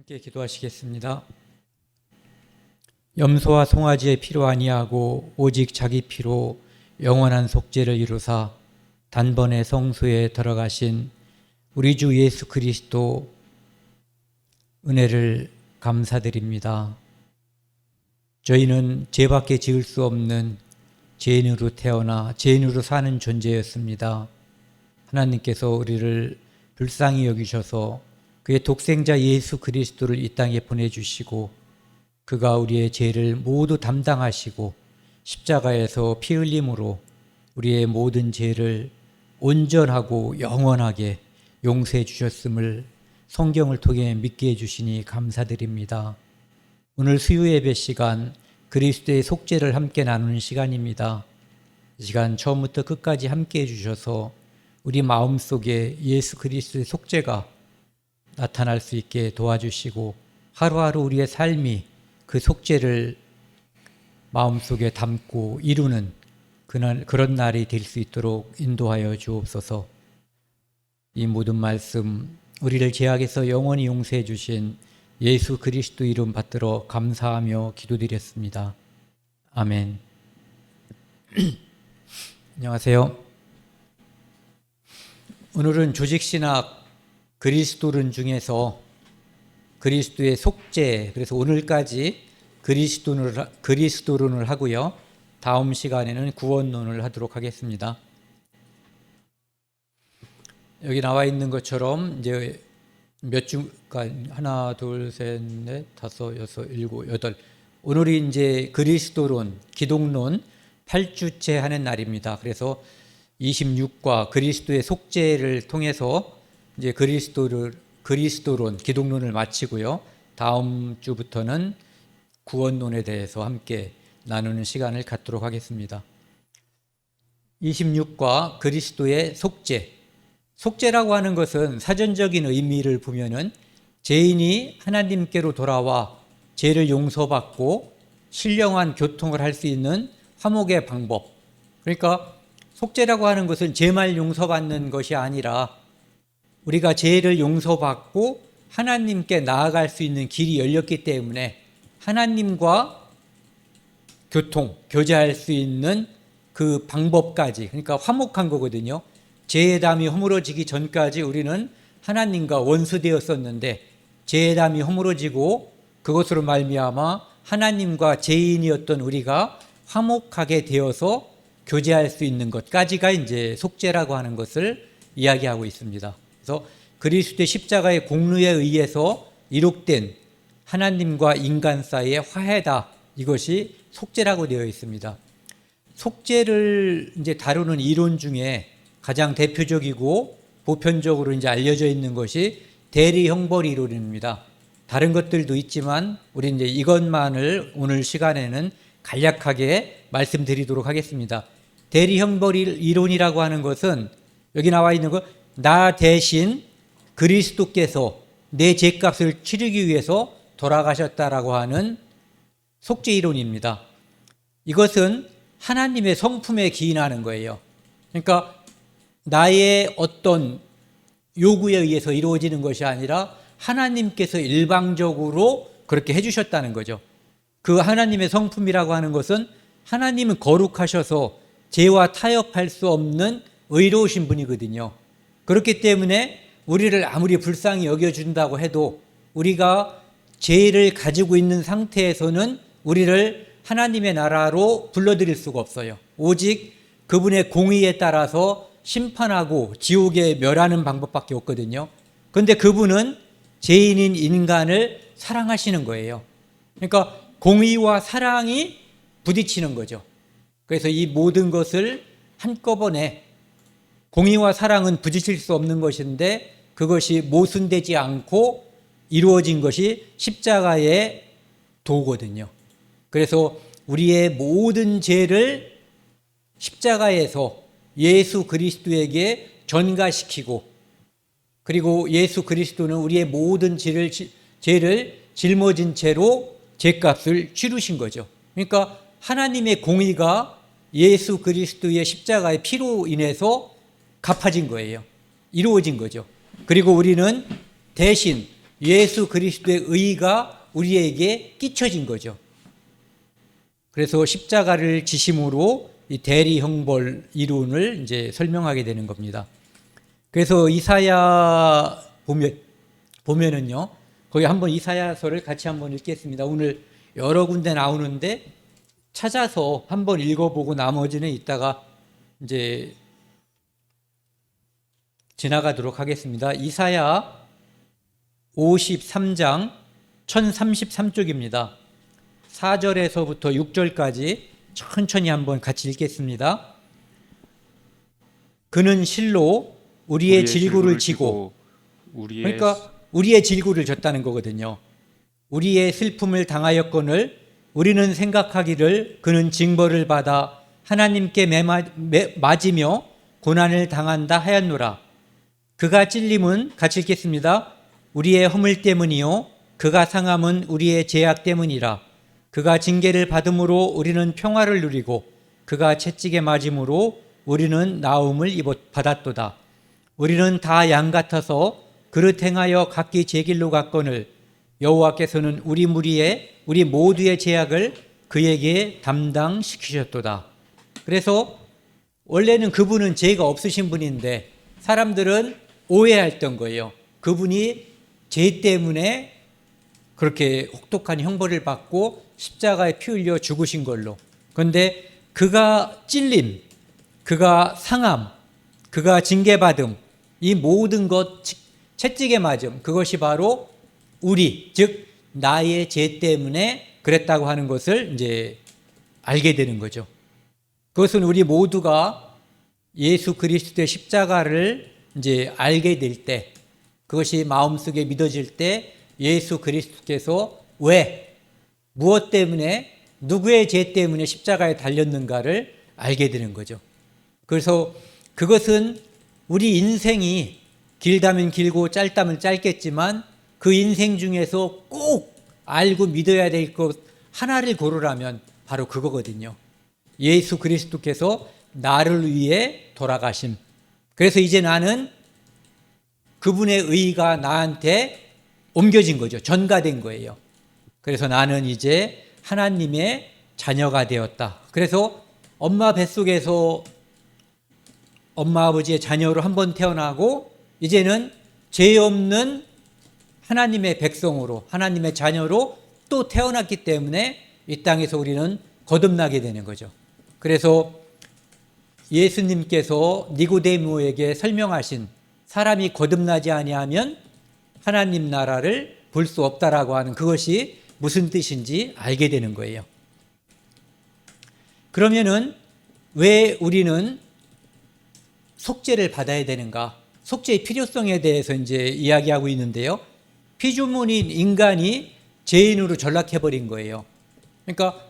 함께 기도하시겠습니다. 염소와 송아지의 피로 아니하고 오직 자기 피로 영원한 속죄를 이루사 단번에 성소에 들어가신 우리 주 예수 그리스도 은혜를 감사드립니다. 저희는 죄밖에 지을 수 없는 죄인으로 태어나 죄인으로 사는 존재였습니다. 하나님께서 우리를 불쌍히 여기셔서 그의 독생자 예수 그리스도를 이 땅에 보내주시고 그가 우리의 죄를 모두 담당하시고 십자가에서 피 흘림으로 우리의 모든 죄를 온전하고 영원하게 용서해 주셨음을 성경을 통해 믿게 해주시니 감사드립니다. 오늘 수요 예배 시간 그리스도의 속죄를 함께 나누는 시간입니다. 이 시간 처음부터 끝까지 함께 해주셔서 우리 마음속에 예수 그리스도의 속죄가 나타날 수 있게 도와주시고 하루하루 우리의 삶이 그 속죄를 마음속에 담고 이루는 그런 날이 될 수 있도록 인도하여 주옵소서. 이 모든 말씀 우리를 죄악에서 영원히 용서해 주신 예수 그리스도 이름 받들어 감사하며 기도드렸습니다. 아멘. 안녕하세요. 오늘은 조직신학 그리스도론 중에서 그리스도의 속죄, 그래서 오늘까지 그리스도론을 하고요. 다음 시간에는 구원론을 하도록 하겠습니다. 여기 나와 있는 것처럼 이제 몇 주가 하나, 둘, 셋, 넷, 다섯, 여섯, 일곱, 여덟. 오늘이 이제 그리스도론, 기독론 8주째 하는 날입니다. 그래서 26과 그리스도의 속죄를 통해서 이제 그리스도론, 기독론을 마치고요. 다음 주부터는 구원론에 대해서 함께 나누는 시간을 갖도록 하겠습니다. 26과 그리스도의 속죄. 속죄라고 하는 것은 사전적인 의미를 보면은 죄인이 하나님께로 돌아와 죄를 용서받고 신령한 교통을 할 수 있는 화목의 방법. 그러니까 속죄라고 하는 것은 죄만 용서받는 것이 아니라 우리가 죄를 용서받고 하나님께 나아갈 수 있는 길이 열렸기 때문에 하나님과 교제할 수 있는 그 방법까지, 그러니까 화목한 거거든요. 죄의 담이 허물어지기 전까지 우리는 하나님과 원수되었었는데 죄의 담이 허물어지고 그것으로 말미암아 하나님과 죄인이었던 우리가 화목하게 되어서 교제할 수 있는 것까지가 이제 속죄라고 하는 것을 이야기하고 있습니다. 그래서 그리스도의 십자가의 공로에 의해서 이룩된 하나님과 인간 사이의 화해다. 이것이 속죄라고 되어 있습니다. 속죄를 이제 다루는 이론 중에 가장 대표적이고 보편적으로 이제 알려져 있는 것이 대리 형벌 이론입니다. 다른 것들도 있지만 우리 이제 이것만을 오늘 시간에는 간략하게 말씀드리도록 하겠습니다. 대리 형벌 이론이라고 하는 것은 여기 나와 있는 것, 나 대신 그리스도께서 내 죄값을 치르기 위해서 돌아가셨다라고 하는 속죄 이론입니다. 이것은 하나님의 성품에 기인하는 거예요. 그러니까 나의 어떤 요구에 의해서 이루어지는 것이 아니라 하나님께서 일방적으로 그렇게 해주셨다는 거죠. 그 하나님의 성품이라고 하는 것은 하나님은 거룩하셔서 죄와 타협할 수 없는 의로우신 분이거든요. 그렇기 때문에 우리를 아무리 불쌍히 여겨준다고 해도 우리가 죄를 가지고 있는 상태에서는 우리를 하나님의 나라로 불러들일 수가 없어요. 오직 그분의 공의에 따라서 심판하고 지옥에 멸하는 방법밖에 없거든요. 그런데 그분은 죄인인 인간을 사랑하시는 거예요. 그러니까 공의와 사랑이 부딪히는 거죠. 그래서 이 모든 것을 한꺼번에 공의와 사랑은 부딪힐 수 없는 것인데 그것이 모순되지 않고 이루어진 것이 십자가의 도거든요. 그래서 우리의 모든 죄를 십자가에서 예수 그리스도에게 전가시키고 그리고 예수 그리스도는 우리의 모든 죄를 짊어진 채로 죄값을 치르신 거죠. 그러니까 하나님의 공의가 예수 그리스도의 십자가의 피로 인해서 갚아진 거예요. 이루어진 거죠. 그리고 우리는 대신 예수 그리스도의 의가 우리에게 끼쳐진 거죠. 그래서 십자가를 지심으로 이 대리 형벌 이론을 이제 설명하게 되는 겁니다. 그래서 이사야 보면은요, 거기 한번 이사야서를 같이 한번 읽겠습니다. 오늘 여러 군데 나오는데 찾아서 한번 읽어보고 나머지는 이따가 이제 지나가도록 하겠습니다. 이사야 53장 1033쪽입니다. 4절에서부터 6절까지 천천히 한번 같이 읽겠습니다. 그는 실로 우리의 질구를 지고, 그러니까 우리의 질구를 졌다는 거거든요. 우리의 슬픔을 당하였거늘 우리는 생각하기를 그는 징벌을 받아 하나님께 맞으며 고난을 당한다 하였노라. 그가 찔림은, 같이 읽겠습니다. 우리의 허물 때문이요 그가 상함은 우리의 죄악 때문이라. 그가 징계를 받음으로 우리는 평화를 누리고 그가 채찍에 맞음으로 우리는 나음을 받았도다. 우리는 다 양 같아서 그릇 행하여 각기 제 길로 갔거늘 여호와께서는 우리 모두의 죄악을 그에게 담당시키셨도다. 그래서 원래는 그분은 죄가 없으신 분인데 사람들은 오해했던 거예요. 그분이 죄 때문에 그렇게 혹독한 형벌을 받고 십자가에 피 흘려 죽으신 걸로. 그런데 그가 찔림, 그가 상함, 그가 징계받음, 이 모든 것, 채찍에 맞음, 그것이 바로 우리, 즉 나의 죄 때문에 그랬다고 하는 것을 이제 알게 되는 거죠. 그것은 우리 모두가 예수 그리스도의 십자가를 이제 알게 될 때, 그것이 마음속에 믿어질 때 예수 그리스도께서 왜, 무엇 때문에, 누구의 죄 때문에 십자가에 달렸는가를 알게 되는 거죠. 그래서 그것은 우리 인생이 길다면 길고 짧다면 짧겠지만 그 인생 중에서 꼭 알고 믿어야 될 것 하나를 고르라면 바로 그거거든요. 예수 그리스도께서 나를 위해 돌아가심. 그래서 이제 나는 그분의 의가 나한테 옮겨진 거죠. 전가된 거예요. 그래서 나는 이제 하나님의 자녀가 되었다. 그래서 엄마 뱃속에서 엄마 아버지의 자녀로 한번 태어나고 이제는 죄 없는 하나님의 백성으로, 하나님의 자녀로 또 태어났기 때문에 이 땅에서 우리는 거듭나게 되는 거죠. 그래서 예수님께서 니고데모에게 설명하신 사람이 거듭나지 아니하면 하나님 나라를 볼 수 없다라고 하는 그것이 무슨 뜻인지 알게 되는 거예요. 그러면은 왜 우리는 속죄를 받아야 되는가? 속죄의 필요성에 대해서 이제 이야기하고 있는데요. 피조물인 인간이 죄인으로 전락해버린 거예요. 그러니까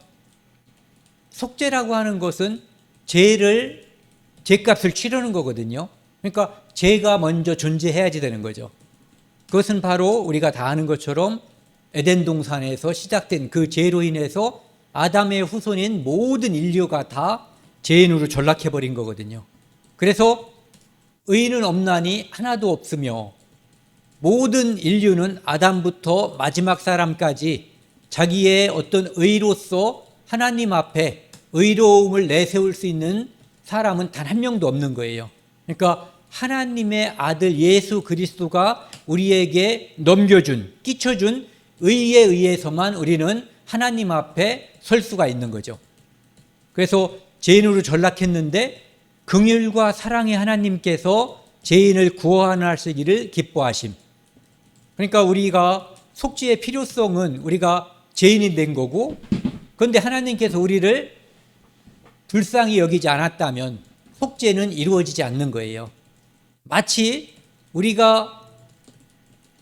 속죄라고 하는 것은 죄값을 치르는 거거든요. 그러니까 죄가 먼저 존재해야지 되는 거죠. 그것은 바로 우리가 다 아는 것처럼 에덴 동산에서 시작된 그 죄로 인해서 아담의 후손인 모든 인류가 다 죄인으로 전락해버린 거거든요. 그래서 의인은 없나니 하나도 없으며 모든 인류는 아담부터 마지막 사람까지 자기의 어떤 의로서 하나님 앞에 의로움을 내세울 수 있는 사람은 단 한 명도 없는 거예요. 그러니까 하나님의 아들 예수 그리스도가 우리에게 끼쳐준 의에 의해서만 우리는 하나님 앞에 설 수가 있는 거죠. 그래서 죄인으로 전락했는데 긍휼과 사랑의 하나님께서 죄인을 구원하시기를 기뻐하심. 그러니까 우리가 속죄의 필요성은 우리가 죄인이 된 거고, 그런데 하나님께서 우리를 불쌍히 여기지 않았다면 속죄는 이루어지지 않는 거예요. 마치 우리가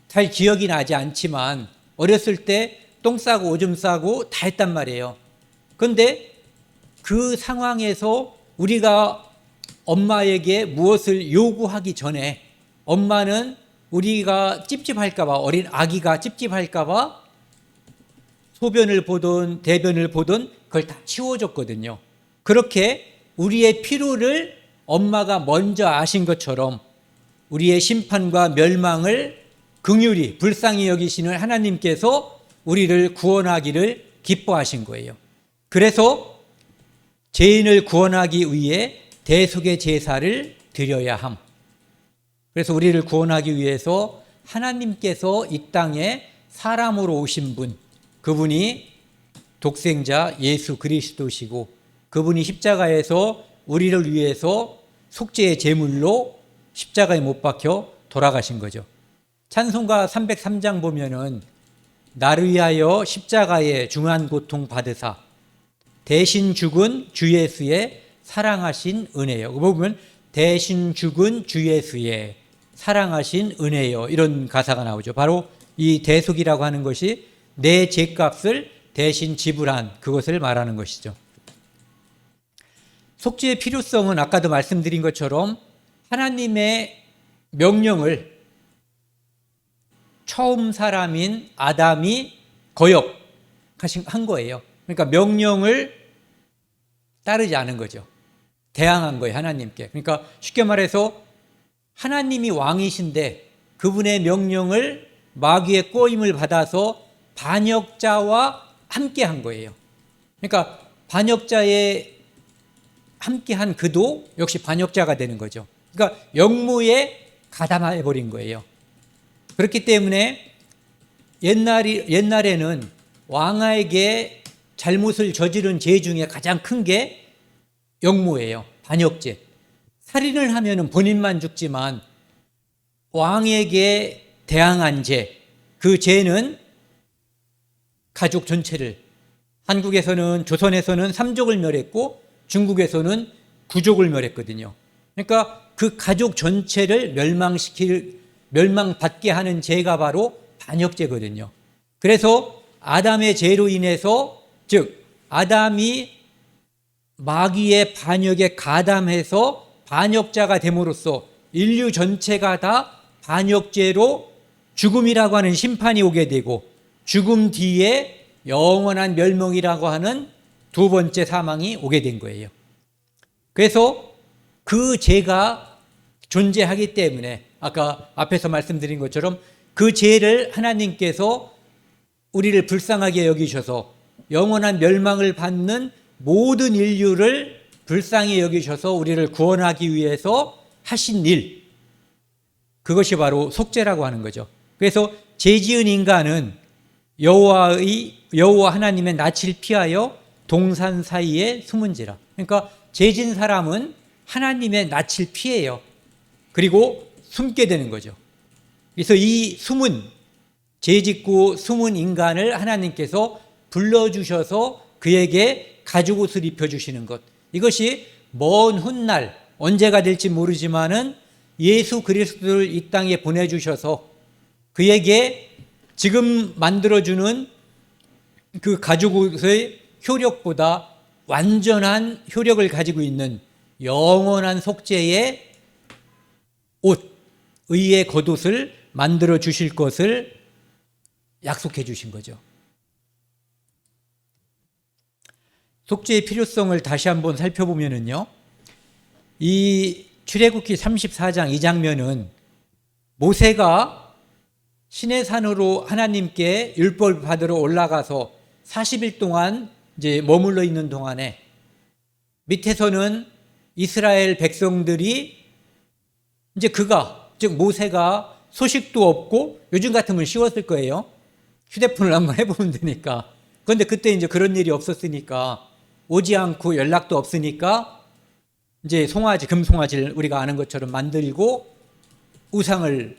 잘 기억이 나지 않지만 어렸을 때 똥 싸고 오줌 싸고 다 했단 말이에요. 그런데 그 상황에서 우리가 엄마에게 무엇을 요구하기 전에 엄마는 우리가 찝찝할까봐, 어린 아기가 찝찝할까봐 소변을 보든 대변을 보든 그걸 다 치워줬거든요. 그렇게 우리의 필요를 엄마가 먼저 아신 것처럼 우리의 심판과 멸망을 긍휼히 불쌍히 여기시는 하나님께서 우리를 구원하기를 기뻐하신 거예요. 그래서 죄인을 구원하기 위해 대속의 제사를 드려야 함. 그래서 우리를 구원하기 위해서 하나님께서 이 땅에 사람으로 오신 분, 그분이 독생자 예수 그리스도시고 그분이 십자가에서 우리를 위해서 속죄의 제물로 십자가에 못 박혀 돌아가신 거죠. 찬송가 303장 보면은 나를 위하여 십자가에 중한 고통 받으사 대신 죽은 주 예수의 사랑하신 은혜요. 보면 대신 죽은 주 예수의 사랑하신 은혜요. 이런 가사가 나오죠. 바로 이 대속이라고 하는 것이 내 죄값을 대신 지불한 그것을 말하는 것이죠. 속죄의 필요성은 아까도 말씀드린 것처럼 하나님의 명령을 처음 사람인 아담이 거역한 거예요. 그러니까 명령을 따르지 않은 거죠. 대항한 거예요, 하나님께. 그러니까 쉽게 말해서 하나님이 왕이신데 그분의 명령을 마귀의 꼬임을 받아서 반역자와 함께 한 거예요. 그러니까 반역자에 함께한 그도 역시 반역자가 되는 거죠. 그러니까 역무에 가담해 버린 거예요. 그렇기 때문에 옛날에는 왕에게 잘못을 저지른 죄 중에 가장 큰 게 역무예요. 반역죄. 살인을 하면은 본인만 죽지만 왕에게 대항한 죄, 그 죄는 가족 전체를, 한국에서는 조선에서는 3족을 멸했고 중국에서는 9족을 멸했거든요. 그러니까 그 가족 전체를 멸망받게 하는 죄가 바로 반역죄거든요. 그래서 아담의 죄로 인해서, 즉 아담이 마귀의 반역에 가담해서 반역자가 됨으로써 인류 전체가 다 반역죄로 죽음이라고 하는 심판이 오게 되고 죽음 뒤에 영원한 멸망이라고 하는 두 번째 사망이 오게 된 거예요. 그래서 그 죄가 존재하기 때문에 아까 앞에서 말씀드린 것처럼 그 죄를 하나님께서 우리를 불쌍하게 여기셔서 영원한 멸망을 받는 모든 인류를 불쌍히 여기셔서 우리를 구원하기 위해서 하신 일, 그것이 바로 속죄라고 하는 거죠. 그래서 죄 지은 인간은 여호와 하나님의 낯을 피하여 동산 사이에 숨은지라. 그러니까 죄 지은 사람은 하나님의 낯을 피해요. 그리고 숨게 되는 거죠. 그래서 이 죄 짓고 숨은 인간을 하나님께서 불러주셔서 그에게 가죽옷을 입혀주시는 것, 이것이 먼 훗날 언제가 될지 모르지만은 예수 그리스도를 이 땅에 보내주셔서 그에게 지금 만들어주는 그 가죽옷의 효력보다 완전한 효력을 가지고 있는 영원한 속죄의 옷, 의의 겉옷을 만들어 주실 것을 약속해 주신 거죠. 속죄의 필요성을 다시 한번 살펴보면은요, 이 출애굽기 34장 이 장면은 모세가 시내산으로 하나님께 율법을 받으러 올라가서 40일 동안 이제 머물러 있는 동안에 밑에서는 이스라엘 백성들이 이제 즉 모세가 소식도 없고 요즘 같으면 쉬웠을 거예요. 휴대폰을 한번 해보면 되니까. 그런데 그때 이제 그런 일이 없었으니까, 오지 않고 연락도 없으니까 이제 금송아지를 우리가 아는 것처럼 만들고 우상을,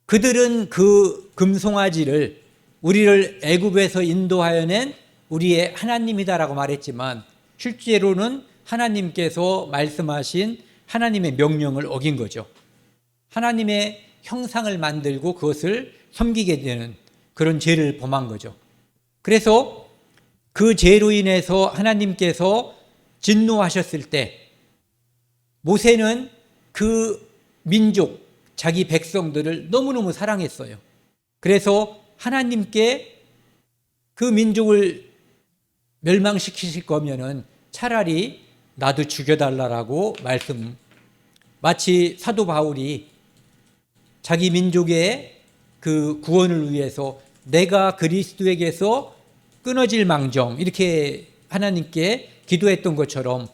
그들은 그 금송아지를 우리를 애굽에서 인도하여 낸 우리의 하나님이다라고 말했지만 실제로는 하나님께서 말씀하신 하나님의 명령을 어긴 거죠. 하나님의 형상을 만들고 그것을 섬기게 되는 그런 죄를 범한 거죠. 그래서 그 죄로 인해서 하나님께서 진노하셨을 때 모세는 그 민족, 자기 백성들을 너무너무 사랑했어요. 그래서 하나님께 그 민족을 멸망시키실 거면은 차라리 나도 죽여달라고 마치 사도 바울이 자기 민족의 그 구원을 위해서 내가 그리스도에게서 끊어질 망정 이렇게 하나님께 기도했던 것처럼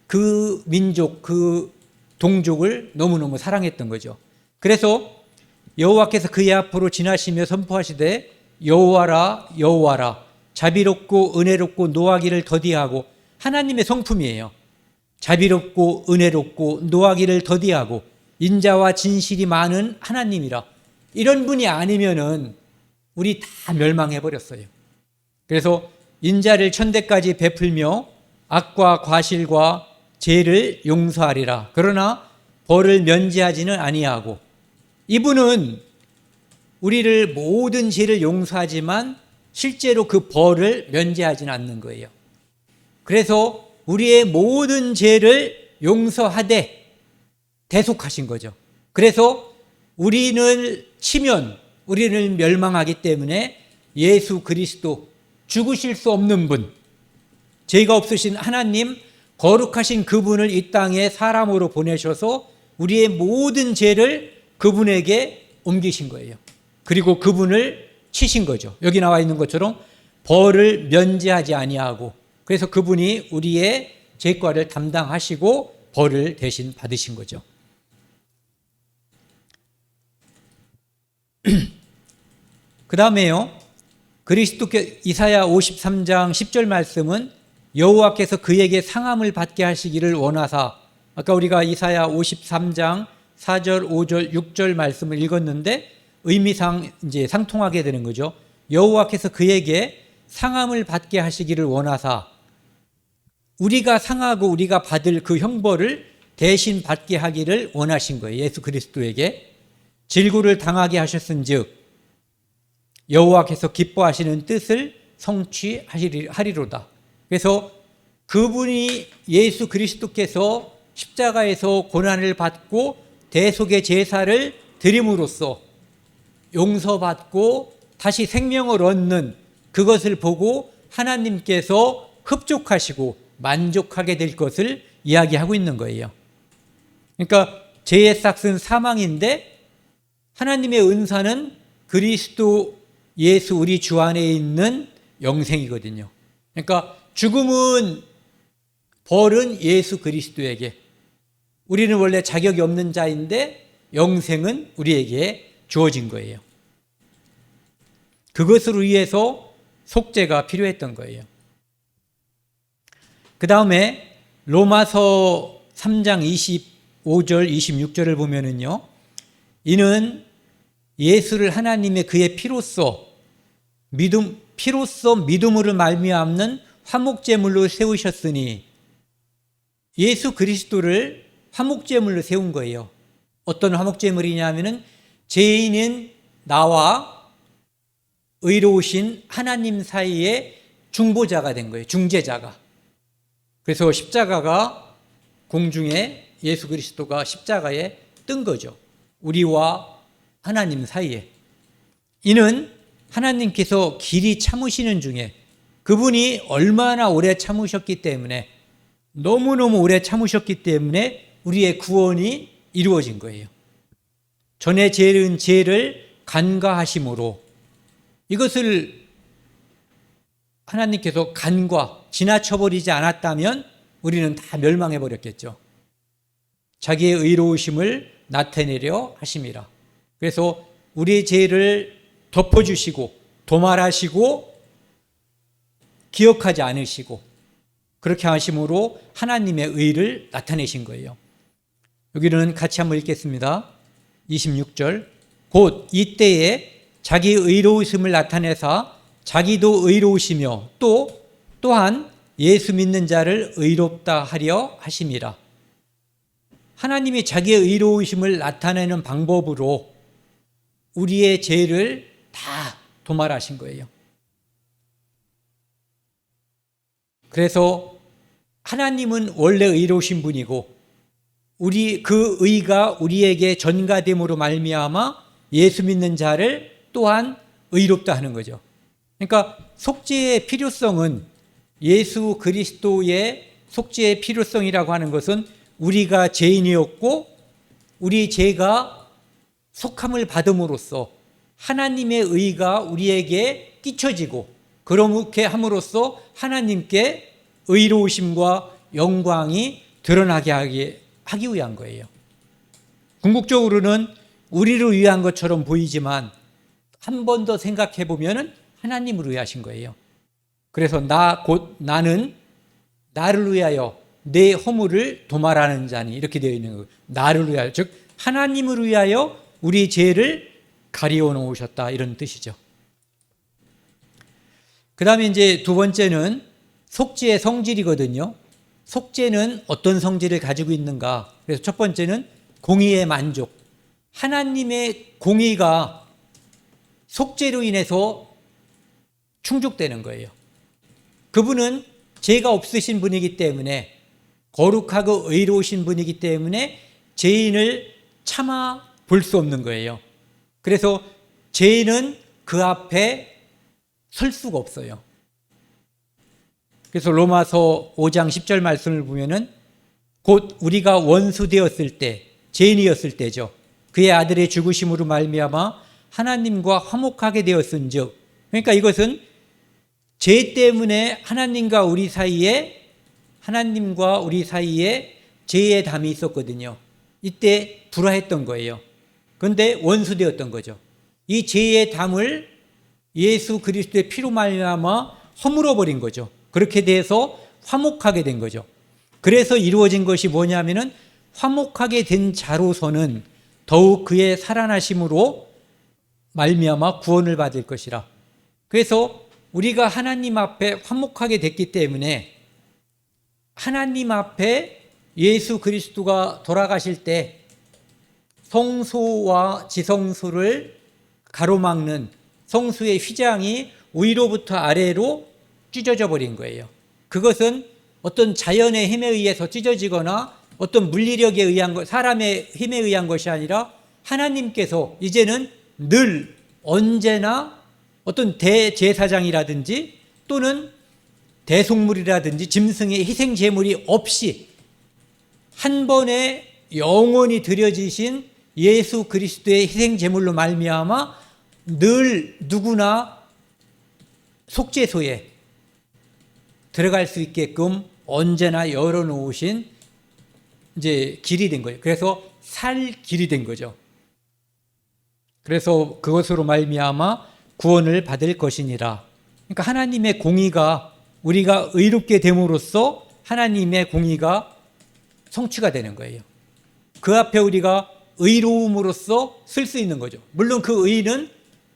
그 민족, 그 동족을 너무너무 사랑했던 거죠. 그래서 여호와께서 그의 앞으로 지나시며 선포하시되 여호와라 여호와라 자비롭고 은혜롭고 노하기를 더디하고, 하나님의 성품이에요. 자비롭고 은혜롭고 노하기를 더디하고 인자와 진실이 많은 하나님이라. 이런 분이 아니면은 우리 다 멸망해 버렸어요. 그래서 인자를 천대까지 베풀며 악과 과실과 죄를 용서하리라. 그러나 벌을 면제하지는 아니하고, 이분은 우리를 모든 죄를 용서하지만 실제로 그 벌을 면제하지는 않는 거예요. 그래서 우리의 모든 죄를 용서하되 대속하신 거죠. 그래서 우리를 치면 우리는 멸망하기 때문에 예수 그리스도, 죽으실 수 없는 분, 죄가 없으신 하나님, 거룩하신 그분을 이 땅에 사람으로 보내셔서 우리의 모든 죄를 그분에게 옮기신 거예요. 그리고 그분을 치신 거죠. 여기 나와 있는 것처럼 벌을 면제하지 아니하고, 그래서 그분이 우리의 죄과를 담당하시고 벌을 대신 받으신 거죠. 그 다음에요, 그리스도께 이사야 53장 10절 말씀은 여호와께서 그에게 상함을 받게 하시기를 원하사, 아까 우리가 이사야 53장 4절, 5절, 6절 말씀을 읽었는데 의미상 이제 상통하게 되는 거죠. 여호와께서 그에게 상함을 받게 하시기를 원하사, 우리가 상하고 우리가 받을 그 형벌을 대신 받게 하기를 원하신 거예요. 예수 그리스도에게 질구를 당하게 하셨은즉 여호와께서 기뻐하시는 뜻을 성취하리로다. 그래서 그분이, 예수 그리스도께서 십자가에서 고난을 받고 대속의 제사를 드림으로써 용서받고 다시 생명을 얻는 그것을 보고 하나님께서 흡족하시고 만족하게 될 것을 이야기하고 있는 거예요. 그러니까 죄의 싹은 사망인데 하나님의 은사는 그리스도 예수 우리 주 안에 있는 영생이거든요. 그러니까 죽음은, 벌은 예수 그리스도에게, 우리는 원래 자격이 없는 자인데 영생은 우리에게 주어진 거예요. 그것을 위해서 속죄가 필요했던 거예요. 그 다음에 로마서 3장 25절 26절을 보면은요, 이는 예수를 하나님의 그의 피로써 믿음으로 말미암는 화목제물로 세우셨으니, 예수 그리스도를 화목제물로 세운 거예요. 어떤 화목제물이냐면은 죄인인 나와 의로우신 하나님 사이에 중보자가 된 거예요. 중재자가. 그래서 십자가가 공중에, 예수 그리스도가 십자가에 뜬 거죠. 우리와 하나님 사이에. 이는 하나님께서 길이 참으시는 중에, 그분이 얼마나 오래 참으셨기 때문에, 너무너무 오래 참으셨기 때문에 우리의 구원이 이루어진 거예요. 전에 지은 죄를 간과하심으로, 이것을 하나님께서 지나쳐버리지 않았다면 우리는 다 멸망해버렸겠죠. 자기의 의로우심을 나타내려 하심이라. 그래서 우리의 죄를 덮어주시고 도말하시고 기억하지 않으시고 그렇게 하심으로 하나님의 의를 나타내신 거예요. 여기는 같이 한번 읽겠습니다. 26절. 곧 이때에 자기 의로우심을 나타내사 자기도 의로우시며 또한 예수 믿는 자를 의롭다 하려 하심이라. 하나님이 자기의 의로우심을 나타내는 방법으로 우리의 죄를 다 도말하신 거예요. 그래서 하나님은 원래 의로우신 분이고 그 의가 우리에게 전가됨으로 말미암아 예수 믿는 자를 또한 의롭다 하는 거죠. 그러니까 속죄의 필요성은, 예수 그리스도의 속죄의 필요성이라고 하는 것은 우리가 죄인이었고 우리 죄가 속함을 받음으로써 하나님의 의가 우리에게 끼쳐지고 그렇게 함으로써 하나님께 의로우심과 영광이 드러나게 하기 위한 거예요. 궁극적으로는 우리를 위한 것처럼 보이지만 한 번 더 생각해 보면 하나님을 위하신 거예요. 그래서 나는 나를 위하여 내 허물을 도말하는 자니 이렇게 되어 있는 거예요. 나를 위하여, 즉 하나님을 위하여 우리 죄를 가리워 놓으셨다 이런 뜻이죠. 그 다음에 이제 두 번째는 속죄의 성질이거든요. 속죄는 어떤 성질을 가지고 있는가? 그래서 첫 번째는 공의의 만족. 하나님의 공의가 속죄로 인해서 충족되는 거예요. 그분은 죄가 없으신 분이기 때문에 거룩하고 의로우신 분이기 때문에 죄인을 참아 볼 수 없는 거예요. 그래서 죄인은 그 앞에 설 수가 없어요. 그래서 로마서 5장 10절 말씀을 보면은 곧 우리가 원수 되었을 때, 죄인이었을 때죠. 그의 아들의 죽으심으로 말미암아 하나님과 화목하게 되었은즉, 그러니까 이것은 죄 때문에 하나님과 우리 사이에 죄의 담이 있었거든요. 이때 불화했던 거예요. 그런데 원수 되었던 거죠. 이 죄의 담을 예수 그리스도의 피로 말미암아 허물어 버린 거죠. 그렇게 돼서 화목하게 된 거죠. 그래서 이루어진 것이 뭐냐면은 화목하게 된 자로서는 더욱 그의 살아나심으로 말미암아 구원을 받을 것이라. 그래서 우리가 하나님 앞에 화목하게 됐기 때문에 하나님 앞에 예수 그리스도가 돌아가실 때 성소와 지성소를 가로막는 성소의 휘장이 위로부터 아래로 찢어져 버린 거예요. 그것은 어떤 자연의 힘에 의해서 찢어지거나 어떤 물리력에 의한 것, 사람의 힘에 의한 것이 아니라 하나님께서 이제는 늘 언제나 어떤 대제사장이라든지 또는 대속물이라든지 짐승의 희생 제물이 없이 한 번에 영원히 드려지신 예수 그리스도의 희생 제물로 말미암아 늘 누구나 속죄소에 들어갈 수 있게끔 언제나 열어놓으신 이제 길이 된 거예요. 그래서 살 길이 된 거죠. 그래서 그것으로 말미암아 구원을 받을 것이니라. 그러니까 하나님의 공의가 우리가 의롭게 됨으로써 하나님의 공의가 성취가 되는 거예요. 그 앞에 우리가 의로움으로써 쓸 수 있는 거죠. 물론 그 의는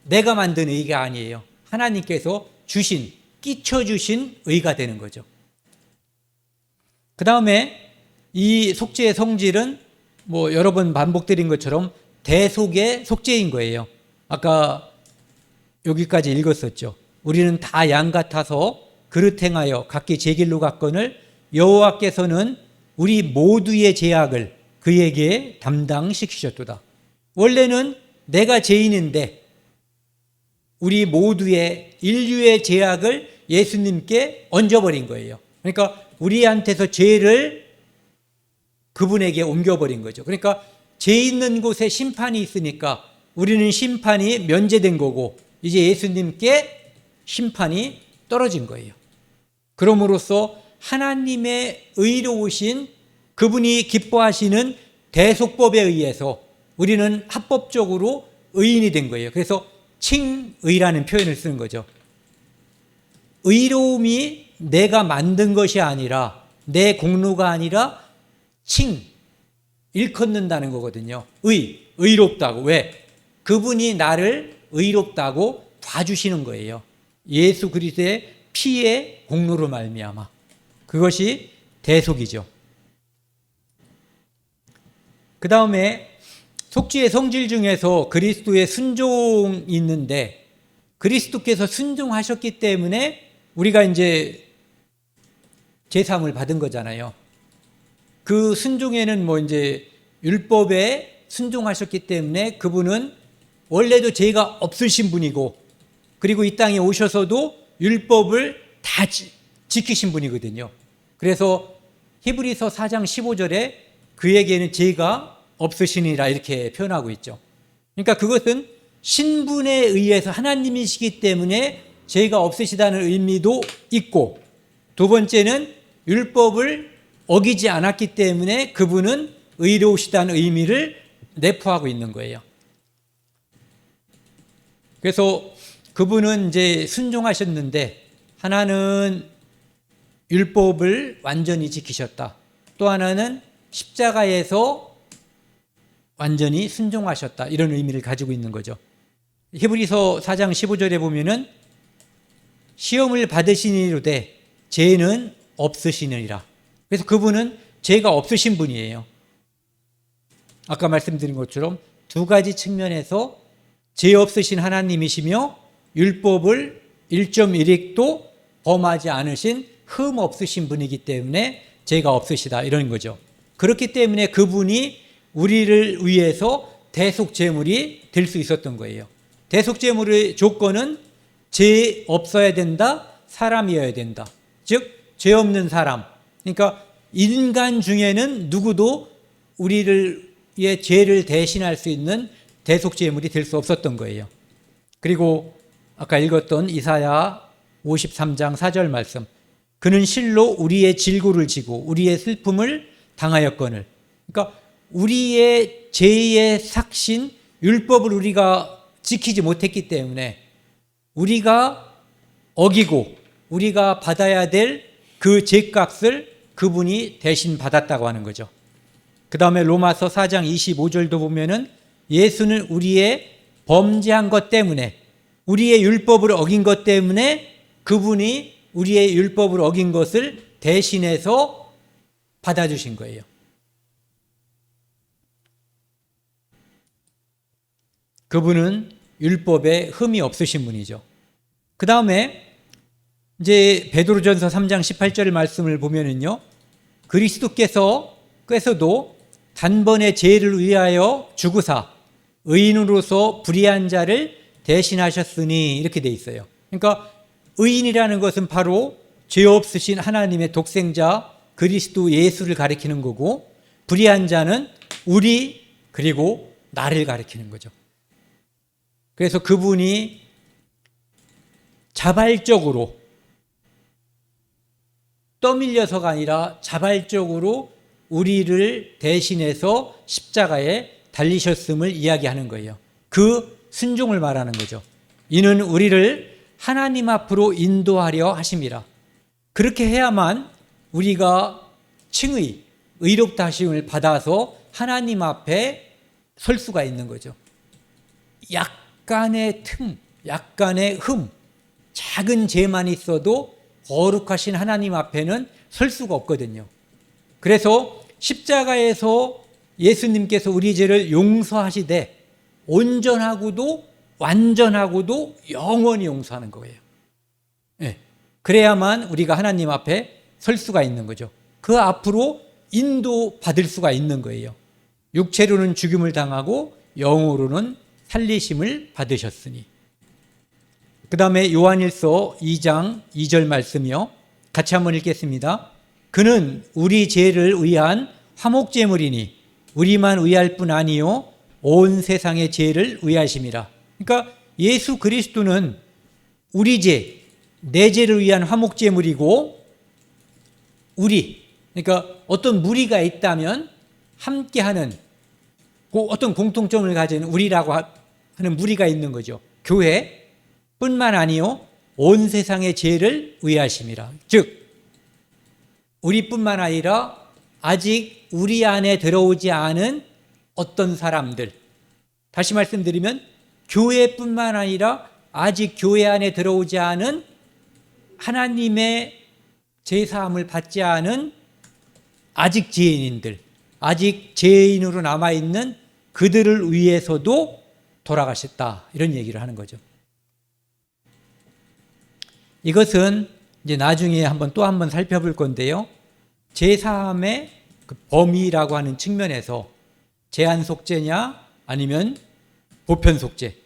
내가 만든 의가 아니에요. 하나님께서 주신, 끼쳐주신 의가 되는 거죠. 그 다음에 이 속죄의 성질은 뭐 여러 번 반복드린 것처럼 대속의 속죄인 거예요. 아까 여기까지 읽었었죠. 우리는 다 양 같아서 그릇 행하여 각기 제 길로 갔거늘 여호와께서는 우리 모두의 죄악을 그에게 담당시키셨도다. 원래는 내가 죄인인데 우리 모두의 인류의 죄악을 예수님께 얹어버린 거예요. 그러니까 우리한테서 죄를 그분에게 옮겨버린 거죠. 그러니까 죄 있는 곳에 심판이 있으니까 우리는 심판이 면제된 거고 이제 예수님께 심판이 떨어진 거예요. 그럼으로써 하나님의 의로우신 그분이 기뻐하시는 대속법에 의해서 우리는 합법적으로 의인이 된 거예요. 그래서 칭의라는 표현을 쓰는 거죠. 의로움이 내가 만든 것이 아니라 내 공로가 아니라 일컫는다는 거거든요. 의롭다고. 왜? 그분이 나를 의롭다고 봐주시는 거예요. 예수 그리스도의 피의 공로로 말미암아. 그것이 대속이죠. 그 다음에 속죄의 성질 중에서 그리스도의 순종이 있는데 그리스도께서 순종하셨기 때문에 우리가 이제 제사함을 받은 거잖아요. 그 순종에는 뭐 이제 율법에 순종하셨기 때문에 그분은 원래도 죄가 없으신 분이고 그리고 이 땅에 오셔서도 율법을 다 지키신 분이거든요. 그래서 히브리서 4장 15절에 그에게는 죄가 없으시니라 이렇게 표현하고 있죠. 그러니까 그것은 신분에 의해서 하나님이시기 때문에 죄가 없으시다는 의미도 있고, 두 번째는 율법을 어기지 않았기 때문에 그분은 의로우시다는 의미를 내포하고 있는 거예요. 그래서 그분은 이제 순종하셨는데, 하나는 율법을 완전히 지키셨다. 또 하나는 십자가에서 완전히 순종하셨다. 이런 의미를 가지고 있는 거죠. 히브리서 4장 15절에 보면은 시험을 받으시니로되 죄는 없으시느니라. 그래서 그분은 죄가 없으신 분이에요. 아까 말씀드린 것처럼 두 가지 측면에서 죄 없으신 하나님이시며 율법을 1.1획도 범하지 않으신 흠 없으신 분이기 때문에 죄가 없으시다, 이런 거죠. 그렇기 때문에 그분이 우리를 위해서 대속제물이 될 수 있었던 거예요. 대속제물의 조건은 죄 없어야 된다, 사람이어야 된다. 즉 죄 없는 사람. 그러니까 인간 중에는 누구도 우리의 죄를 대신할 수 있는 대속제물이 될 수 없었던 거예요. 그리고 아까 읽었던 이사야 53장 4절 말씀, 그는 실로 우리의 질고를 지고 우리의 슬픔을 당하였거늘. 그러니까 우리의 죄의 삭신, 율법을 우리가 지키지 못했기 때문에 우리가 어기고 우리가 받아야 될 그 죄값을 그분이 대신 받았다고 하는 거죠. 그 다음에 로마서 4장 25절도 보면은 예수는 우리의 범죄한 것 때문에, 우리의 율법을 어긴 것 때문에 그분이 우리의 율법을 어긴 것을 대신해서 받아주신 거예요. 그분은 율법에 흠이 없으신 분이죠. 그 다음에 이제 베드로전서 3장 18절 말씀을 보면은요, 그리스도께서도 단번에 죄를 위하여 죽으사 의인으로서 불의한 자를 대신하셨으니, 이렇게 돼 있어요. 그러니까 의인이라는 것은 바로 죄 없으신 하나님의 독생자 그리스도 예수를 가리키는 거고, 불의한 자는 우리 그리고 나를 가리키는 거죠. 그래서 그분이 자발적으로, 떠밀려서가 아니라 자발적으로 우리를 대신해서 십자가에 달리셨음을 이야기하는 거예요. 그 순종을 말하는 거죠. 이는 우리를 하나님 앞으로 인도하려 하심이라. 그렇게 해야만 우리가 칭의, 의롭다 하심을 받아서 하나님 앞에 설 수가 있는 거죠. 약간의 틈, 약간의 흠, 작은 죄만 있어도 거룩하신 하나님 앞에는 설 수가 없거든요. 그래서 십자가에서 예수님께서 우리 죄를 용서하시되 온전하고도 완전하고도 영원히 용서하는 거예요. 네. 그래야만 우리가 하나님 앞에 설 수가 있는 거죠. 그 앞으로 인도받을 수가 있는 거예요. 육체로는 죽임을 당하고 영으로는 살리심을 받으셨으니. 그 다음에 요한일서 2장 2절 말씀이요. 같이 한번 읽겠습니다. 그는 우리 죄를 위한 화목제물이니 우리만 위할 뿐 아니요 온 세상의 죄를 위하심이라. 그러니까 예수 그리스도는 우리 죄, 내 죄를 위한 화목제물이고, 우리, 그러니까 어떤 무리가 있다면 함께하는 어떤 공통점을 가진 우리라고 하는 무리가 있는 거죠. 교회 뿐만 아니요 온 세상의 죄를 위하심이라. 즉 우리뿐만 아니라 아직 우리 안에 들어오지 않은 어떤 사람들, 다시 말씀드리면 교회뿐만 아니라 아직 교회 안에 들어오지 않은, 하나님의 제사함을 받지 않은 아직 죄인인들, 아직 죄인으로 남아있는 그들을 위해서도 돌아가셨다, 이런 얘기를 하는 거죠. 이것은 이제 나중에 또 한번 살펴볼 건데요. 제사함의 그 범위라고 하는 측면에서 제한 속죄냐 아니면 보편 속죄,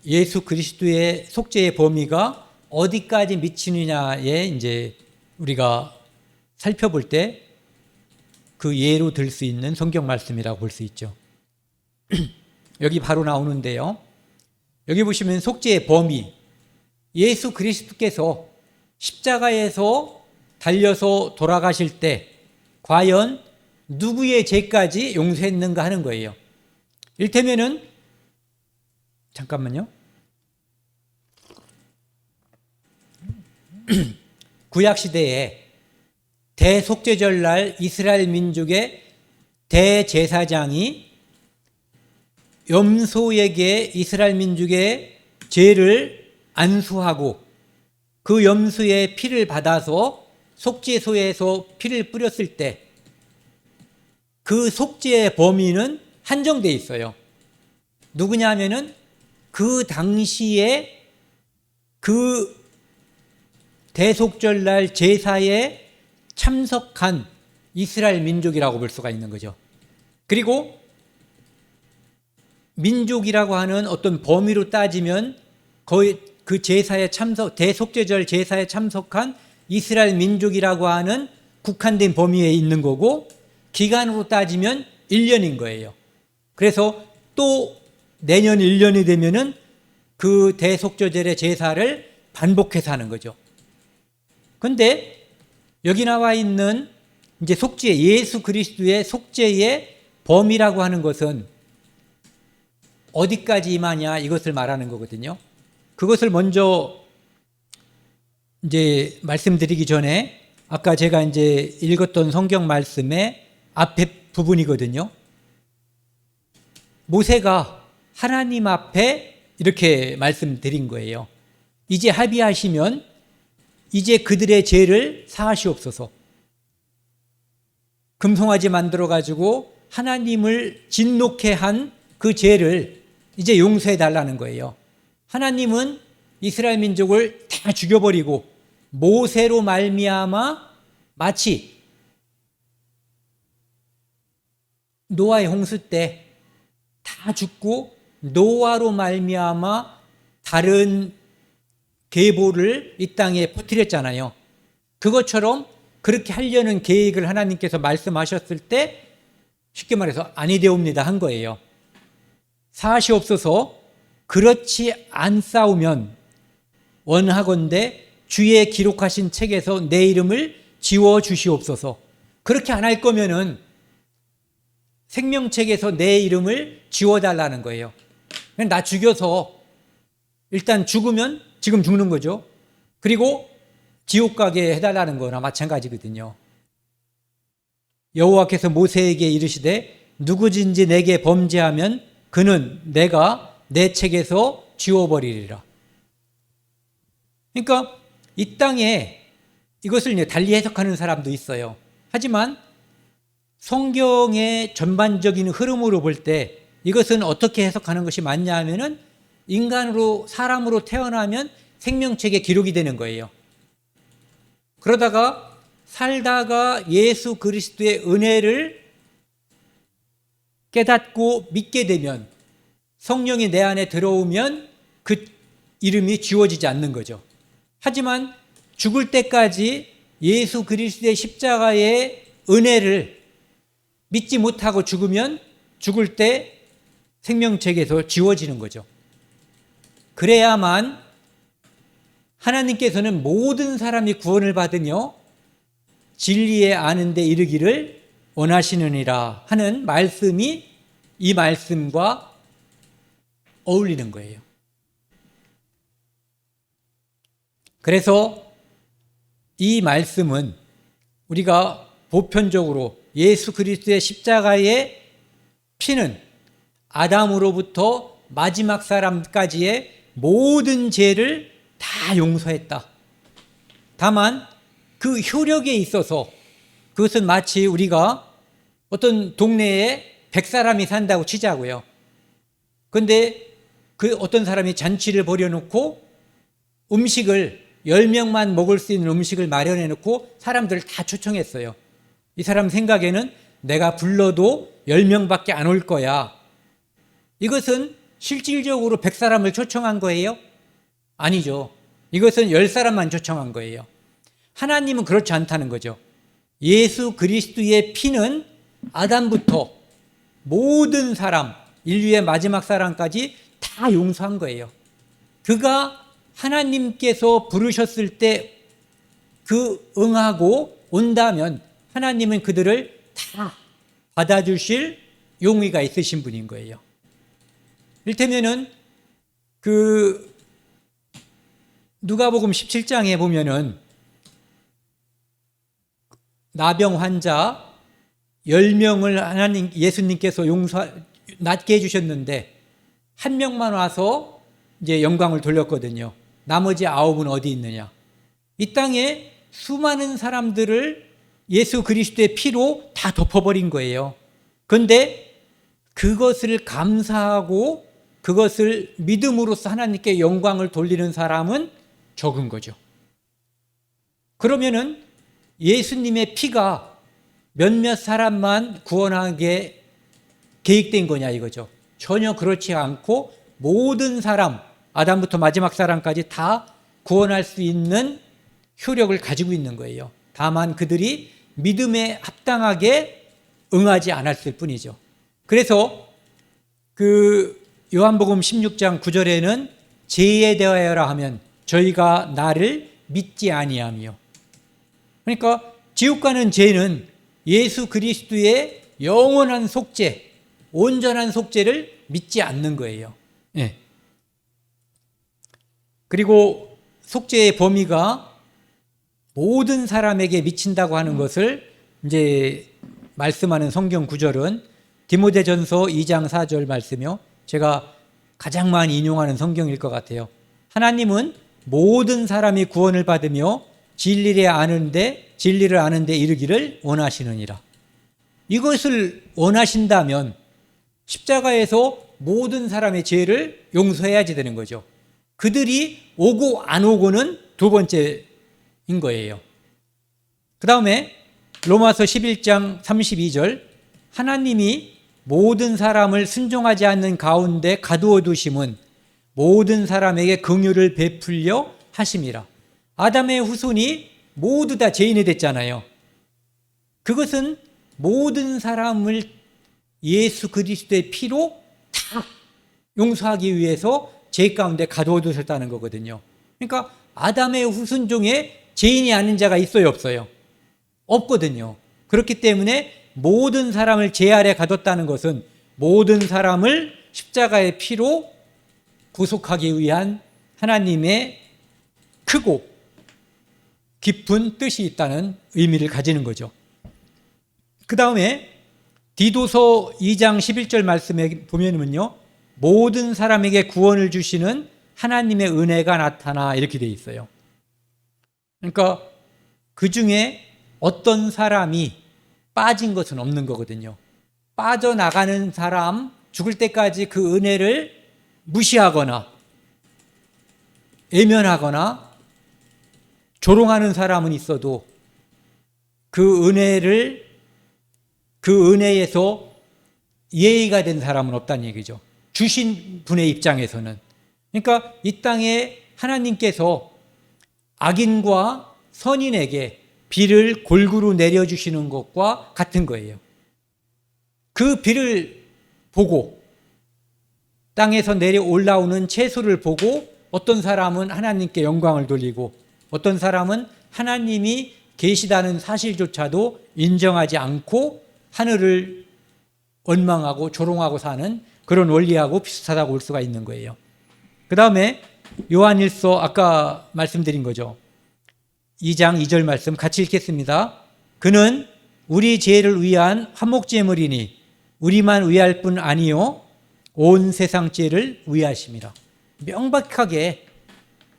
예수 그리스도의 속죄의 범위가 어디까지 미치느냐에 이제 우리가 살펴볼 때 그 예로 들 수 있는 성경 말씀이라고 볼 수 있죠. 여기 바로 나오는데요. 여기 보시면 속죄의 범위, 예수 그리스도께서 십자가에서 달려서 돌아가실 때 과연 누구의 죄까지 용서했는가 하는 거예요. 이를테면은 잠깐만요. 구약 시대에 대속죄절 날 이스라엘 민족의 대제사장이 염소에게 이스라엘 민족의 죄를 안수하고 그 염소의 피를 받아서 속죄소에서 피를 뿌렸을 때 그 속죄의 범위는 한정되어 있어요. 누구냐 하면은 그 당시에 그 대속절날 제사에 참석한 이스라엘 민족이라고 볼 수가 있는 거죠. 그리고 민족이라고 하는 어떤 범위로 따지면 거의 그 제사에 대속죄절 제사에 참석한 이스라엘 민족이라고 하는 국한된 범위에 있는 거고, 기간으로 따지면 1년인 거예요. 그래서 또 내년 1년이 되면은 그 대속죄절의 제사를 반복해서 하는 거죠. 근데 여기 나와 있는 이제 속죄, 예수 그리스도의 속죄의 범위라고 하는 것은 어디까지 임하냐, 이것을 말하는 거거든요. 그것을 먼저 이제 말씀드리기 전에 아까 제가 이제 읽었던 성경 말씀의 앞에 부분이거든요. 모세가 하나님 앞에 이렇게 말씀드린 거예요. 이제 합의하시면 이제 그들의 죄를 사하시옵소서. 금송아지 만들어 가지고 하나님을 진노케 한 그 죄를 이제 용서해 달라는 거예요. 하나님은 이스라엘 민족을 다 죽여버리고 모세로 말미암아 마치 노아의 홍수 때 다 죽고 노아로 말미암아 다른 계보를 이 땅에 퍼뜨렸잖아요. 그것처럼 그렇게 하려는 계획을 하나님께서 말씀하셨을 때 쉽게 말해서 아니 되옵니다 한 거예요. 사하시옵소서. 그렇지 않사오면 원하건대 주의 기록하신 책에서 내 이름을 지워 주시옵소서. 그렇게 안 할 거면은 생명책에서 내 이름을 지워달라는 거예요. 그냥 나 죽여서 일단 죽으면 지금 죽는 거죠. 그리고 지옥 가게 해달라는 거나 마찬가지거든요. 여호와께서 모세에게 이르시되 누구든지 내게 범죄하면 그는 내가 내 책에서 지워버리리라. 그러니까 이 땅에 이것을 이제 달리 해석하는 사람도 있어요. 하지만 성경의 전반적인 흐름으로 볼 때 이것은 어떻게 해석하는 것이 맞냐 하면은 인간으로, 사람으로 태어나면 생명책에 기록이 되는 거예요. 그러다가 살다가 예수 그리스도의 은혜를 깨닫고 믿게 되면, 성령이 내 안에 들어오면 그 이름이 지워지지 않는 거죠. 하지만 죽을 때까지 예수 그리스도의 십자가의 은혜를 믿지 못하고 죽으면 죽을 때 생명책에서 지워지는 거죠. 그래야만 하나님께서는 모든 사람이 구원을 받으며 진리에 아는 데 이르기를 원하시느니라 하는 말씀이 이 말씀과 어울리는 거예요. 그래서 이 말씀은 우리가 보편적으로 예수 그리스도의 십자가의 피는 아담으로부터 마지막 사람까지의 모든 죄를 다 용서했다. 다만 그 효력에 있어서 그것은 마치 우리가 어떤 동네에 100사람이 산다고 치자고요. 그런데 그 어떤 사람이 잔치를 벌여놓고 음식을 10명만 먹을 수 있는 음식을 마련해 놓고 사람들을 다 초청했어요. 이 사람 생각에는 내가 불러도 10명밖에 안 올 거야. 이것은 실질적으로 100사람을 초청한 거예요? 아니죠. 이것은 10사람만 초청한 거예요. 하나님은 그렇지 않다는 거죠. 예수 그리스도의 피는 아담부터 모든 사람, 인류의 마지막 사람까지 다 용서한 거예요. 그가 하나님께서 부르셨을 때 그 응하고 온다면 하나님은 그들을 다 받아주실 용의가 있으신 분인 거예요. 이를테면은 그 누가복음 17장에 보면은 나병 환자 10명을 하나님 예수님께서 낫게 해주셨는데 한 명만 와서 이제 영광을 돌렸거든요. 나머지 9은 어디 있느냐? 이 땅에 수많은 사람들을 예수 그리스도의 피로 다 덮어버린 거예요. 그런데 그것을 감사하고 그것을 믿음으로써 하나님께 영광을 돌리는 사람은 적은 거죠. 그러면은 예수님의 피가 몇몇 사람만 구원하게 계획된 거냐 이거죠. 전혀 그렇지 않고 모든 사람, 아담부터 마지막 사람까지 다 구원할 수 있는 효력을 가지고 있는 거예요. 다만 그들이 믿음에 합당하게 응하지 않았을 뿐이죠. 그래서 그 요한복음 16장 9절에는 죄에 대하여라 하면 저희가 나를 믿지 아니하며, 그러니까 지옥 가는 죄는 예수 그리스도의 영원한 속죄, 온전한 속죄를 믿지 않는 거예요. 예. 그리고 속죄의 범위가 모든 사람에게 미친다고 하는 것을 이제 말씀하는 성경 구절은 디모데전서 2장 4절 말씀이요. 제가 가장 많이 인용하는 성경일 것 같아요. 하나님은 모든 사람이 구원을 받으며 진리를 아는데 이르기를 원하시느니라. 이것을 원하신다면 십자가에서 모든 사람의 죄를 용서해야지 되는 거죠. 그들이 오고 안 오고는 두 번째인 거예요. 그 다음에 로마서 11장 32절 하나님이 모든 사람을 순종하지 않는 가운데 가두어 두심은 모든 사람에게 긍휼을 베풀려 하심이라. 아담의 후손이 모두 다 죄인이 됐잖아요. 그것은 모든 사람을 예수 그리스도의 피로 다 용서하기 위해서 죄 가운데 가두어 두셨다는 거거든요. 그러니까 아담의 후손 중에 죄인이 아닌 자가 있어요, 없어요? 없거든요. 그렇기 때문에 모든 사람을 죄 아래 가뒀다는 것은 모든 사람을 십자가의 피로 구속하기 위한 하나님의 크고 깊은 뜻이 있다는 의미를 가지는 거죠. 그 다음에 디도서 2장 11절 말씀에 보면은요, 모든 사람에게 구원을 주시는 하나님의 은혜가 나타나 이렇게 돼 있어요. 그러니까 그 중에 어떤 사람이 빠진 것은 없는 거거든요. 빠져나가는 사람, 죽을 때까지 그 은혜를 무시하거나 외면하거나 조롱하는 사람은 있어도 그 은혜에서 예의가 된 사람은 없다는 얘기죠. 주신 분의 입장에서는. 그러니까 이 땅에 하나님께서 악인과 선인에게 비를 골고루 내려주시는 것과 같은 거예요. 그 비를 보고 땅에서 내려 올라오는 채소를 보고 어떤 사람은 하나님께 영광을 돌리고 어떤 사람은 하나님이 계시다는 사실조차도 인정하지 않고 하늘을 원망하고 조롱하고 사는 그런 원리하고 비슷하다고 볼 수가 있는 거예요. 그 다음에 요한일서 아까 말씀드린 거죠. 2장 2절 말씀 같이 읽겠습니다. 그는 우리 죄를 위한 화목제물이니 우리만 위할 뿐 아니요 온 세상 죄를 위하심이라. 명백하게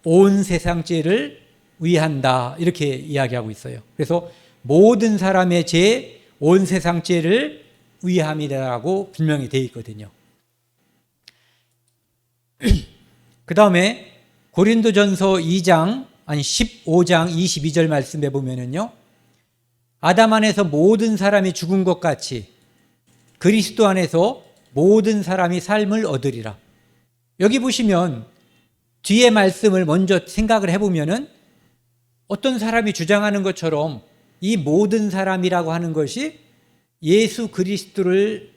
온 세상 죄를 위한다 이렇게 이야기하고 있어요. 그래서 모든 사람의 죄, 온 세상 죄를 위함이라고 분명히 되어 있거든요. 그 다음에 고린도전서 15장 22절 말씀에 보면은요, 아담 안에서 모든 사람이 죽은 것 같이 그리스도 안에서 모든 사람이 삶을 얻으리라. 여기 보시면 뒤에 말씀을 먼저 생각을 해보면은 어떤 사람이 주장하는 것처럼 이 모든 사람이라고 하는 것이 예수 그리스도를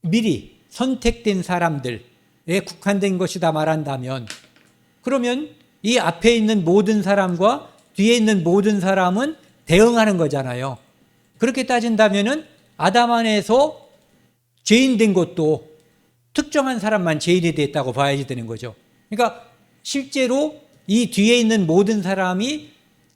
미리 선택된 사람들에 국한된 것이다 말한다면, 그러면 이 앞에 있는 모든 사람과 뒤에 있는 모든 사람은 대응하는 거잖아요. 그렇게 따진다면은 아담 안에서 죄인 된 것도 특정한 사람만 죄인이 됐다고 봐야지 되는 거죠. 그러니까 실제로 이 뒤에 있는 모든 사람이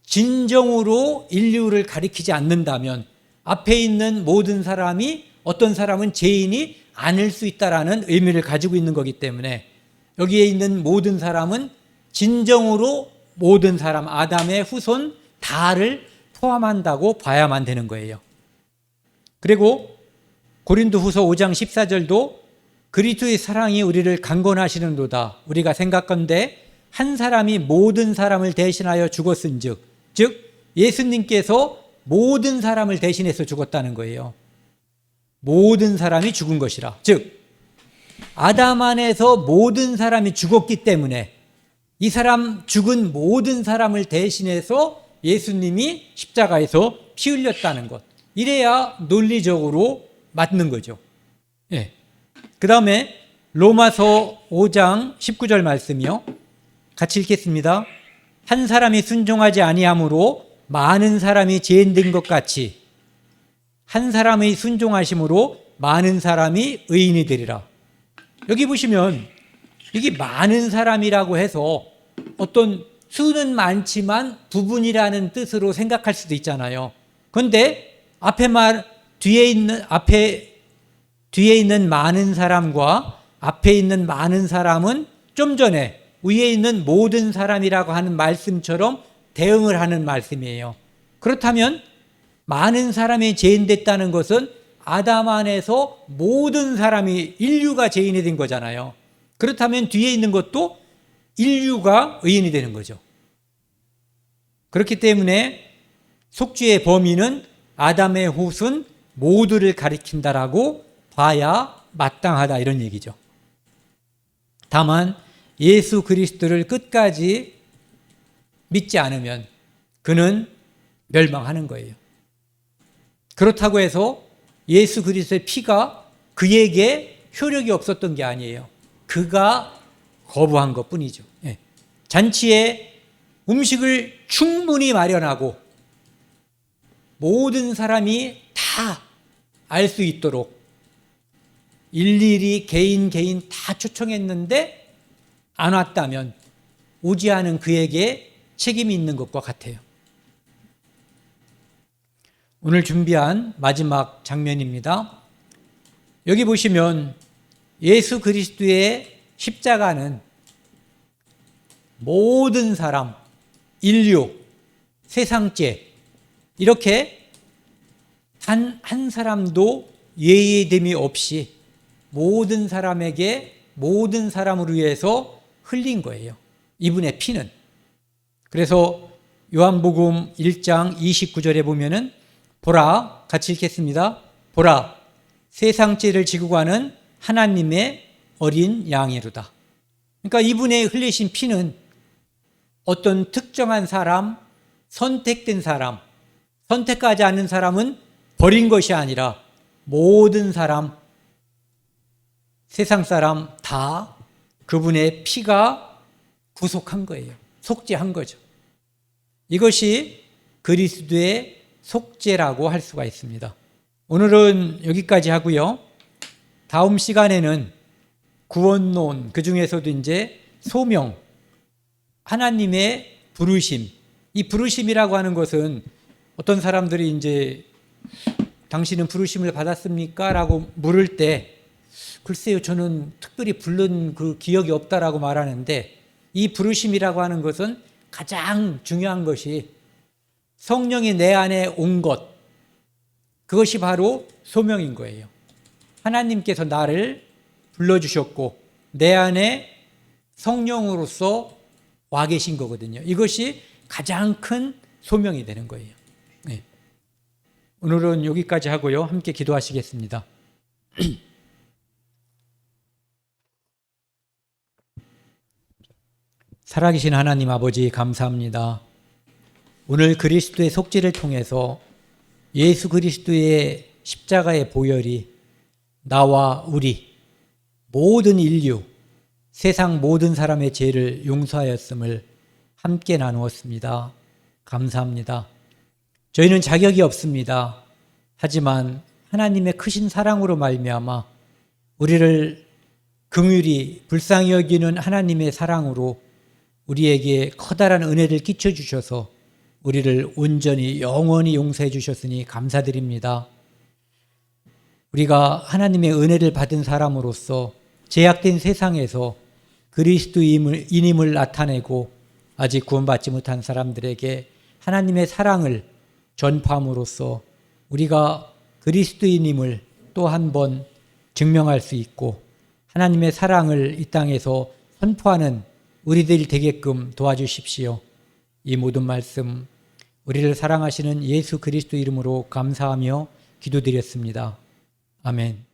진정으로 인류를 가리키지 않는다면 앞에 있는 모든 사람이 어떤 사람은 죄인이 아닐 수 있다라는 의미를 가지고 있는 거기 때문에 여기에 있는 모든 사람은 진정으로 모든 사람, 아담의 후손 다를 포함한다고 봐야만 되는 거예요. 그리고 고린도후서 5장 14절도 그리스도의 사랑이 우리를 강권하시는도다. 우리가 생각건대 한 사람이 모든 사람을 대신하여 죽었은즉, 즉 예수님께서 모든 사람을 대신해서 죽었다는 거예요. 모든 사람이 죽은 것이라. 즉 아담 안에서 모든 사람이 죽었기 때문에 이 사람 죽은 모든 사람을 대신해서 예수님이 십자가에서 피 흘렸다는 것. 이래야 논리적으로 맞는 거죠. 예. 그 다음에 로마서 5장 19절 말씀이요. 같이 읽겠습니다. 한 사람이 순종하지 아니함으로 많은 사람이 죄인된 것 같이 한 사람의 순종하심으로 많은 사람이 의인이 되리라. 여기 보시면 이게 많은 사람이라고 해서 어떤 수는 많지만 부분이라는 뜻으로 생각할 수도 있잖아요. 그런데 뒤에 있는 많은 사람과 앞에 있는 많은 사람은 좀 전에 위에 있는 모든 사람이라고 하는 말씀처럼 대응을 하는 말씀이에요. 그렇다면 많은 사람이 죄인됐다는 것은 아담 안에서 모든 사람이 인류가 죄인이 된 거잖아요. 그렇다면 뒤에 있는 것도 인류가 의인이 되는 거죠. 그렇기 때문에 속죄의 범위는 아담의 후손 모두를 가리킨다라고 봐야 마땅하다 이런 얘기죠. 다만 예수 그리스도를 끝까지 믿지 않으면 그는 멸망하는 거예요. 그렇다고 해서 예수 그리스도의 피가 그에게 효력이 없었던 게 아니에요. 그가 거부한 것뿐이죠. 예. 잔치에 음식을 충분히 마련하고 모든 사람이 다 알 수 있도록 일일이 개인 다 초청했는데 안 왔다면 오지 않은 그에게 책임이 있는 것과 같아요. 오늘 준비한 마지막 장면입니다. 여기 보시면 예수 그리스도의 십자가는 모든 사람, 인류, 세상죄 이렇게 한 사람도 예외됨이 없이 모든 사람에게 모든 사람을 위해서 흘린 거예요. 이분의 피는. 그래서 요한복음 1장 29절에 보면은 보라, 같이 읽겠습니다. 보라, 세상 죄를 지고 가는 하나님의 어린 양이로다. 그러니까 이분의 흘리신 피는 어떤 특정한 사람, 선택된 사람, 선택하지 않는 사람은 버린 것이 아니라 모든 사람, 세상 사람 다 그분의 피가 구속한 거예요. 속죄한 거죠. 이것이 그리스도의 속죄라고 할 수가 있습니다. 오늘은 여기까지 하고요. 다음 시간에는 구원론, 그 중에서도 이제 소명, 하나님의 부르심. 이 부르심이라고 하는 것은 어떤 사람들이 이제 당신은 부르심을 받았습니까? 라고 물을 때 글쎄요, 저는 특별히 부른 그 기억이 없다라고 말하는데 이 부르심이라고 하는 것은 가장 중요한 것이 성령이 내 안에 온 것, 그것이 바로 소명인 거예요. 하나님께서 나를 불러주셨고 내 안에 성령으로서 와 계신 거거든요. 이것이 가장 큰 소명이 되는 거예요. 네. 오늘은 여기까지 하고요. 함께 기도하시겠습니다. 살아계신 하나님 아버지 감사합니다. 오늘 그리스도의 속죄를 통해서 예수 그리스도의 십자가의 보혈이 나와 우리 모든 인류, 세상 모든 사람의 죄를 용서하였음을 함께 나누었습니다. 감사합니다. 저희는 자격이 없습니다. 하지만 하나님의 크신 사랑으로 말미암아 우리를 긍휼히 불쌍히 여기는 하나님의 사랑으로 우리에게 커다란 은혜를 끼쳐 주셔서 우리를 온전히 영원히 용서해 주셨으니 감사드립니다. 우리가 하나님의 은혜를 받은 사람으로서 제약된 세상에서 그리스도인임을 나타내고 아직 구원받지 못한 사람들에게 하나님의 사랑을 전파함으로써 우리가 그리스도인임을 또 한 번 증명할 수 있고 하나님의 사랑을 이 땅에서 선포하는 우리들이 되게끔 도와주십시오. 이 모든 말씀 우리를 사랑하시는 예수 그리스도 이름으로 감사하며 기도드렸습니다. 아멘.